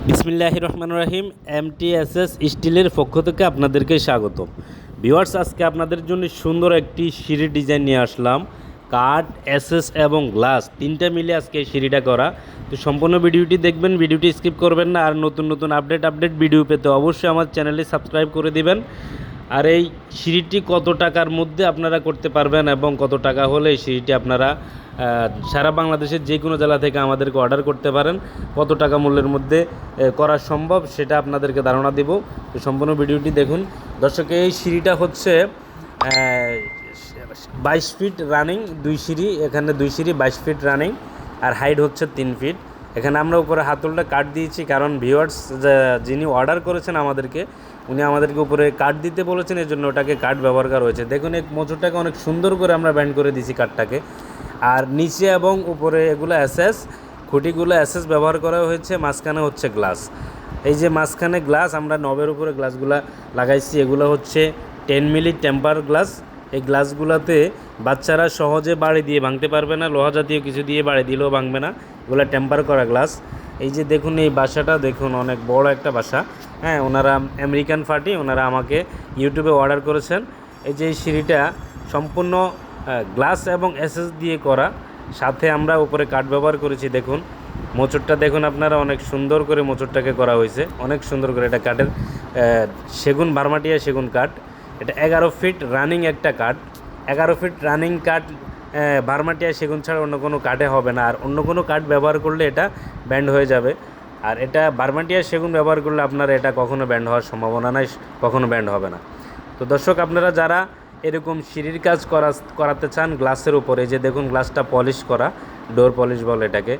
বিসমিল্লাহির রহমানির রহিম। এমটিএসএস স্টিলের পক্ষ থেকে আপনাদেরকে স্বাগত। ভিউয়ার্স, আজকে আপনাদের জন্য সুন্দর একটি সিঁড়ি ডিজাইন নিয়ে আসলাম। কাঠ, এসএস এবং গ্লাস তিনটা মিলে আজকে এই সিঁড়িটা করা। তো সম্পূর্ণ ভিডিওটি দেখবেন, ভিডিওটি স্কিপ করবেন না। আর নতুন নতুন আপডেট ভিডিও পেতে অবশ্যই আমার চ্যানেলে সাবস্ক্রাইব করে দিবেন। আর এই সিঁড়িটি কত টাকার মধ্যে আপনারা করতে পারবেন এবং কত টাকা হলে এই সিঁড়িটি আপনারা সারা বাংলাদেশের যে কোনো জেলা থেকে আমাদেরকে অর্ডার করতে পারেন, কত টাকা মূল্যের মধ্যে করা সম্ভব সেটা আপনাদেরকে ধারণা দেব। তো সম্পূর্ণ ভিডিওটি দেখুন। দর্শক, এই সিঁড়িটা হচ্ছে 22 ফিট রানিং, দুই সিঁড়ি, এখানে দুই সিঁড়ি 22 ফিট রানিং, আর হাইট হচ্ছে 3 ফিট। এখানে আমরা উপরে হাতলটা কাট দিয়েছি, কারণ ভিউয়ার্স যিনি অর্ডার করেছেন আমাদেরকে, উনি আমাদেরকে উপরে কাট দিতে বলেছেন, এর জন্য ওটাকে কাট ব্যবহার করা হয়েছে। দেখুন, এই মোচরটাকে অনেক সুন্দর করে আমরা ব্যান্ড করে দিয়েছি কাঠটাকে। আর নিচে এবং উপরে এগুলো এসএস, খুঁটিগুলো এসএস ব্যবহার করা হয়েছে, মাঝখানে হচ্ছে গ্লাস। এই যে মাঝখানে গ্লাস, আমরা নবের উপরে গ্লাসগুলো লাগাইছি, এগুলো হচ্ছে 10 মিলি টেম্পার গ্লাস। এই গ্লাসগুলোতে বাচ্চারা সহজে বাড়ি দিয়ে ভাঙতে পারবে না, লোহা জাতীয় কিছু দিয়ে বাড়ি দিলেও ভাঙবে না, এগুলো টেম্পার করা গ্লাস। এই যে দেখুন, এই বাসাটা দেখুন, অনেক বড় একটা বাসা। হ্যাঁ, ওনারা আমেরিকান পার্টি, ওনারা আমাকে ইউটিউবে অর্ডার করেছেন। এই যে এই সিঁড়িটা সম্পূর্ণ গ্লাস এবং এসএস দিয়ে করা, সাথে আমরা উপরে কাঠ ব্যবহার করেছি। দেখুন মোচরটা দেখুন আপনারা, অনেক সুন্দর করে মোচরটাকে করা হয়েছে, অনেক সুন্দর করে। এটা কাঠের সেগুন, বারমাটিয়া সেগুন কাঠ। এটা 11 ফিট রানিং একটা কাঠ, 11 ফিট রানিং কাঠ। বারমাটিয়া সেগুন ছাড়া অন্য কোনো কাঠে হবে না, আর অন্য কোনো কাঠ ব্যবহার করলে এটা ব্যান্ড হয়ে যাবে। আর এটা বারমাটিয়া সেগুন ব্যবহার করলে আপনার এটা কখনো ব্যান্ড হওয়ার সম্ভাবনা নাই, কখনো ব্যান্ড হবে না। তো দর্শক, আপনারা যারা এরকম সিঁড়ির কাজ করাতে চান গ্লাসের উপরে, যে দেখুন গ্লাসটা পলিশ করা, ডোর পলিশ বলে এটাকে,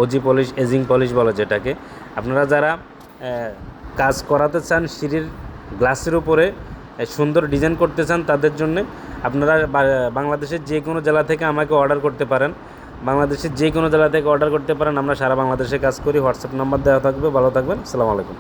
ওজি পলিশ, এজিং পলিশ বলে যেটাকে। আপনারা যারা কাজ করাতে চান সিঁড়ির গ্লাসের উপরে, সুন্দর ডিজাইন করতে চান, তাদের জন্য আপনারা বাংলাদেশের যে কোনো জেলা থেকে আমাকে অর্ডার করতে পারেন। বাংলাদেশের যে কোনো জেলা থেকে অর্ডার করতে পারেন, আমরা সারা বাংলাদেশে কাজ করি। হোয়াটসঅ্যাপ নাম্বার দেওয়া থাকবে। ভালো থাকবেন, আসসালামু আলাইকুম।